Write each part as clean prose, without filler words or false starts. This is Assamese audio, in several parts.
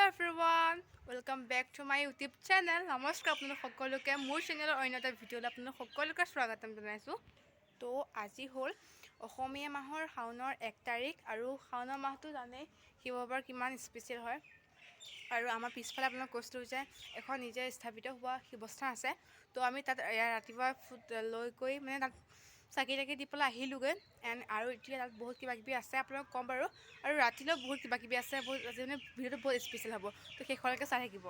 Everyone welcome back to my YouTube channel. নমস্কাৰ আপোনালোক সকলোকে মোৰ চেনেলৰ অন্য এটা ভিডিঅ'লৈ আপোনালোক সকলোকে স্বাগতম জনাইছোঁ। তো আজি হ'ল অসমীয়া মাহৰ শাওনৰ 1 তাৰিখ আৰু শাওনৰ মাহটো জানেই শিৱবাৰ কিমান স্পেচিয়েল হয়। আৰু আমাৰ পিছফালে আপোনালোক কৈছিলোঁ যে এখন নিজে স্থাপিত হোৱা শিৱস্থান আছে। তো আমি তাত ৰাতিপুৱা লৈ গৈ মানে তাত চাকি তাকি দি পেলাই আহিলোঁগৈ। আৰু এতিয়া তাত বহুত কিবাকিবি আছে আপোনালোক ক'ম বাৰু। আৰু ৰাতিলৈও বহুত কিবাকিবি আছে, বহুত মানে ভিডিঅ'টো বহুত স্পেচিয়েল হ'ব। তো শেষলৈকে চাই থাকিব।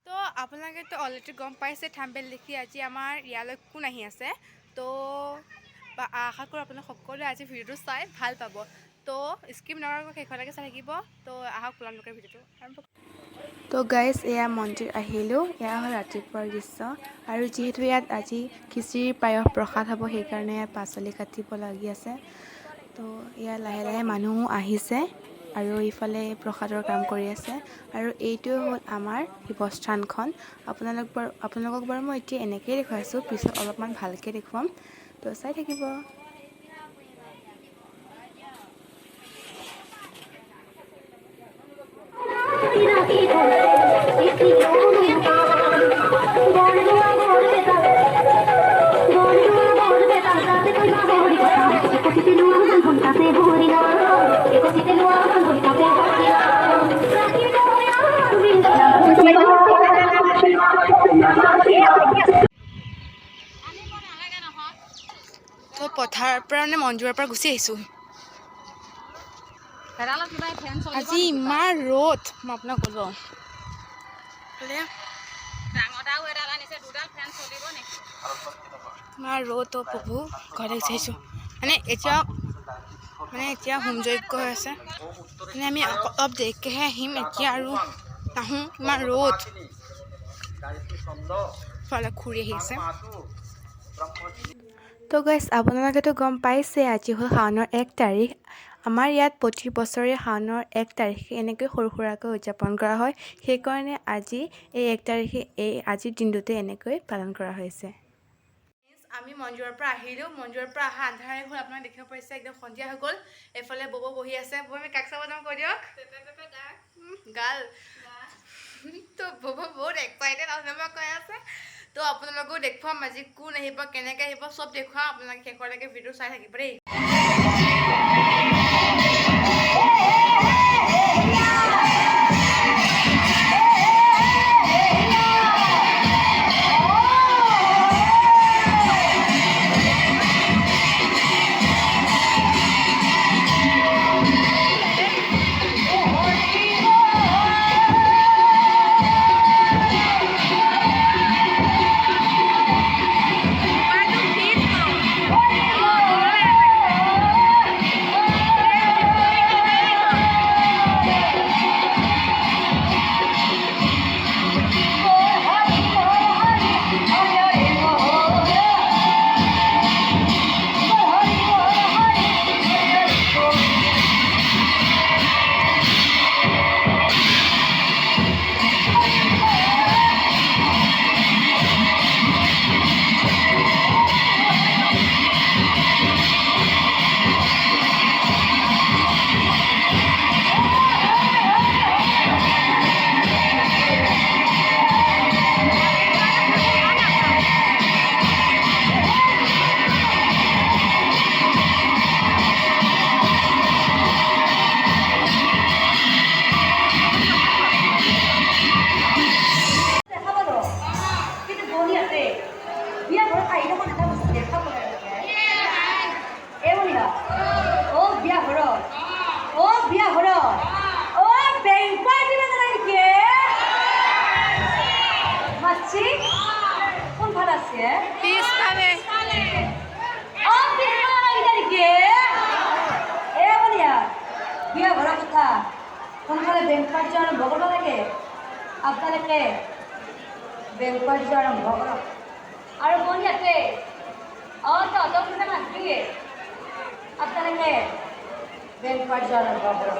তো আপোনালোকেতো অলৰেডি গম পাইছে থাম্বনেইল দেখি আজি আমাৰ ইয়ালৈ কোন আহি আছে। তো আশা কৰোঁ আপোনালোক সকলোৱে আজি ভিডিঅ'টো চাই ভাল পাব। তো স্কিপ নকৰাকৈ শেষলৈকে চাই থাকিব। তো আহক আপোনালোকে ভিডিঅ'টো আৰম্ভ। তো গাইজ এয়া মন্দিৰ আহিলোঁ। এয়া হ'ল ৰাতিপুৱাৰ দৃশ্য। আৰু যিহেতু ইয়াত আজি খিচিৰি পায়স প্ৰসাদ হ'ব, সেইকাৰণে ইয়াত পাচলি কাটিব লাগি আছে। তো ইয়াত লাহে লাহে মানুহো আহিছে আৰু ইফালে প্ৰসাদৰ কাম কৰি আছে। আৰু এইটোৱে হ'ল আমাৰ শিৱস্থানখন। আপোনালোকক বাৰু মই এতিয়া এনেকৈয়ে দেখুৱাইছোঁ, পিছত অলপমান ভালকৈ দেখুৱাম। তো চাই থাকিব। তো পথাৰৰ পৰা মানে মন্দিৰৰ পৰা গুচি আহিছোঁ। আজি ইমান ৰ'দ, মই আপোনাক ক'লোঁ ইমান ৰ'দ। তো প্ৰভু ঘৰলৈ গুচি আহিছোঁ। মানে এতিয়া হোম যজ্ঞ হৈ আছে। মানে আমি অলপ দেৰিকৈহে আহিম এতিয়া, আৰু নাহোঁ, ইমান ৰ'দ। ফালে ঘূৰি আহিছে। তো গাইজ আপোনালোকেতো গম পাইছে আজি হ'ল শাওনৰ 1 তাৰিখ। আমাৰ ইয়াত প্ৰতি বছৰে শাওনৰ 1 তাৰিখে এনেকৈ সৰু সুৰাকৈ উদযাপন কৰা হয়। সেইকাৰণে আজি এই 1 তাৰিখে আজিৰ দিনটোতে এনেকৈ পালন কৰা হৈছে। আমি মন্দিৰৰ পৰা আহিলোঁ। মন্দিৰৰ পৰা অহা আন্ধাৰে হ'ল, আপোনাক দেখিব পাৰিছে একদম সন্ধিয়া হৈ গ'ল। এইফালে বব বহি আছে। বব আমি কাক চাব যাওঁ কৈ দিয়ক। গাল তো বব বহুত এক্সাইটেড আপোনালোকক কৈ আছে। তো আপোনালোকেও দেখুৱাম আজি কোন আহিব, কেনেকৈ আহিব, চব দেখুৱাম। আপোনালোকে শেষলৈকে ভিডিঅ' চাই থাকিব দেই। সোনকালে বেংক কাৰ্য আৰম্ভ কৰিব লাগে। আপোনালোকে বেংক কাৰ্য আৰম্ভ কৰক। আৰু কোন ইয়াতে তহঁতক মানে মাতিয়ে আপোনালোকে বেংক কাৰ্য আৰম্ভ কৰক।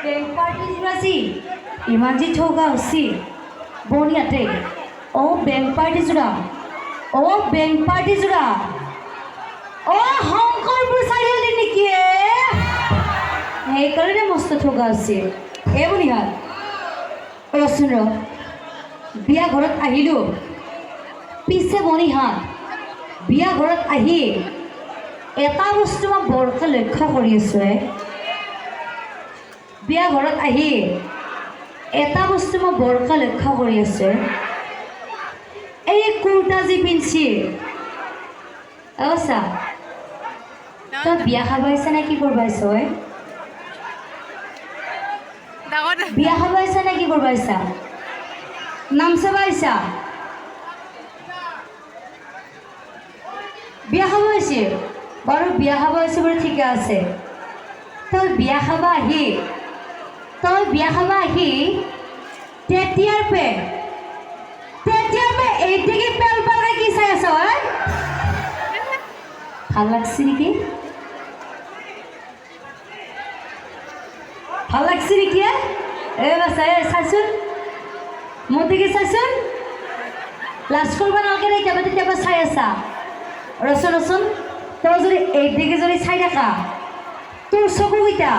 বেংক পাৰ্টি যোৰাজি ইমান যি ঠগা হৈছি বনিয়াতে বেংক পাৰ্টি যোৰা বেংক পাৰ্টি যোৰা শংকৰপুৰ চাৰিআলি নেকি সেইকাৰণে মস্ত ঠগা হৈছে বনিহাত ৰচোন ৰ বিয়া ঘৰত আহিলোঁ পিছে বনিহাত বিয়া ঘৰত আহি এটা বস্তু মই বৰকৈ লক্ষ্য কৰি আছোঁ বিয়া ঘৰত আহি এটা বস্তু মই বৰকৈ লক্ষ্য কৰি আছোঁ এই কুৰ্তা যি পিন্ধছি চা তই বিয়া খাব আহিছা নে কি কৰিব আহিছ বিয়া খাব আহিছা নে কি কৰিব আহিছা নাম চাব আহিছা বিয়া খাব আহিছে বাৰু বিয়া খাব আহিছে বাৰু ঠিকে আছে তই বিয়া খাব আহি তেতিয়াৰ পে এইটিকে পেল পালকে কি চাই আছ ভাল লাগছে নেকি ভাল লাগছে নেকি বাছা চাচোন মোৰ দিকে চাচোন লাজ কৰিব নালাগে কেতিয়াবা চাই আছা ৰচোন তই যদি এইদিকে যদি চাই থাকা তোৰ চকুকেইটা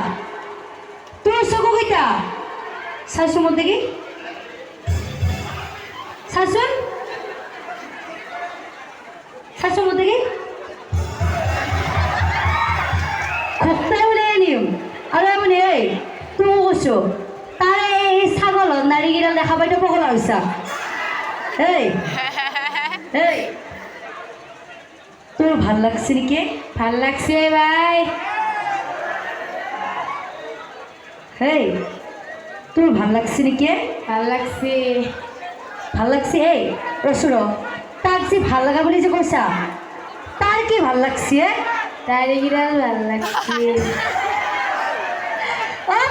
চাইছো মোৰ দেখি চাচোন মোৰ দেখি খোকটাই উলিয়াই আনিম আৰু মানে তোৰ কৈছোঁ তাৰে এই ছাগলৰ নাৰীকেইডাল দেখা পাইতো পগলা হৈছা তোৰ ভাল লাগছে নেকি ভাল লাগছে ভাই তোৰ ভাল লাগছে নেকি ভাল লাগছে ৰচোন তাক যি ভাল লগা বুলি যে কৈছা তাৰ কি ভাল লাগছে দাড়িকেইডাল ভাল লাগছে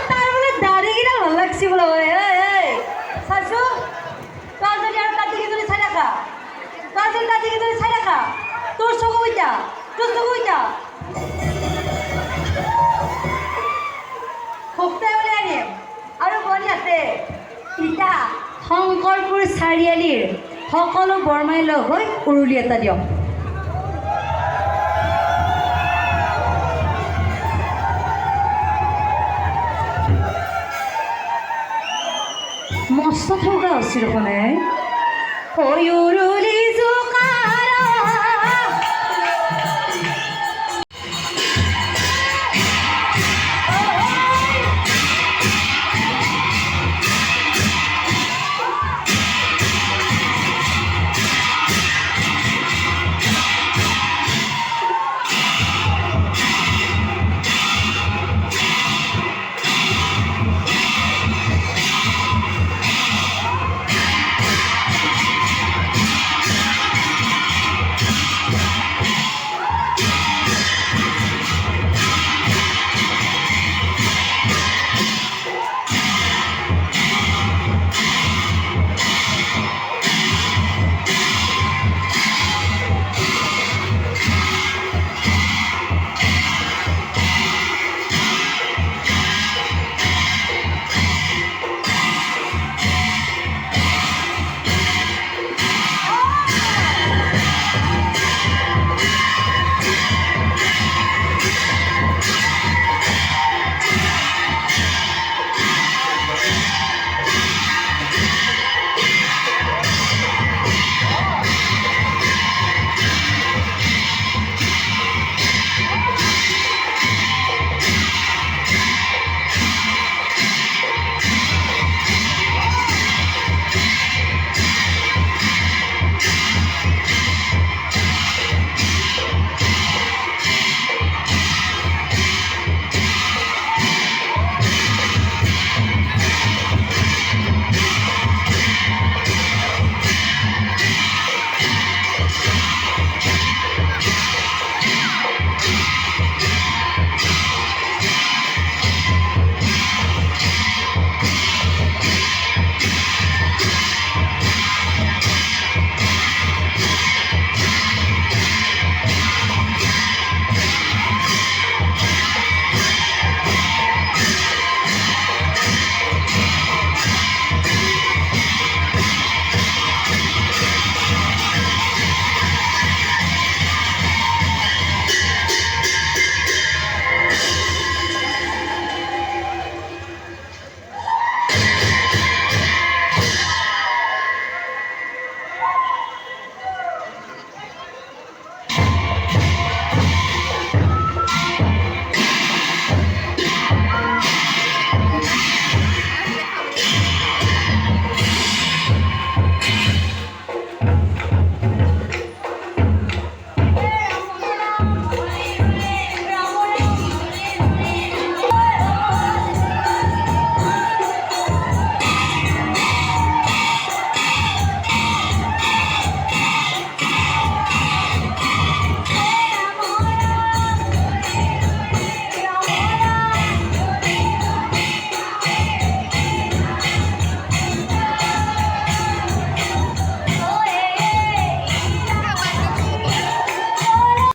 তাৰ বোলে দাড়িকেইডাল ভাল লাগছে বোলে চাইছো তই যদি আৰু কাটিকে যদি চাই থাকা তোৰ চকু কেইটা খোকটাই উলিয়াই আনিম আৰু বনিয়াতে ইটা শংকৰপুৰ চাৰিআলিৰ সকলো বৰমাই লগ হৈ উৰুলি এটা দিয়ক মস্ত ঠগা হৈছিল দেখোন উৰুলি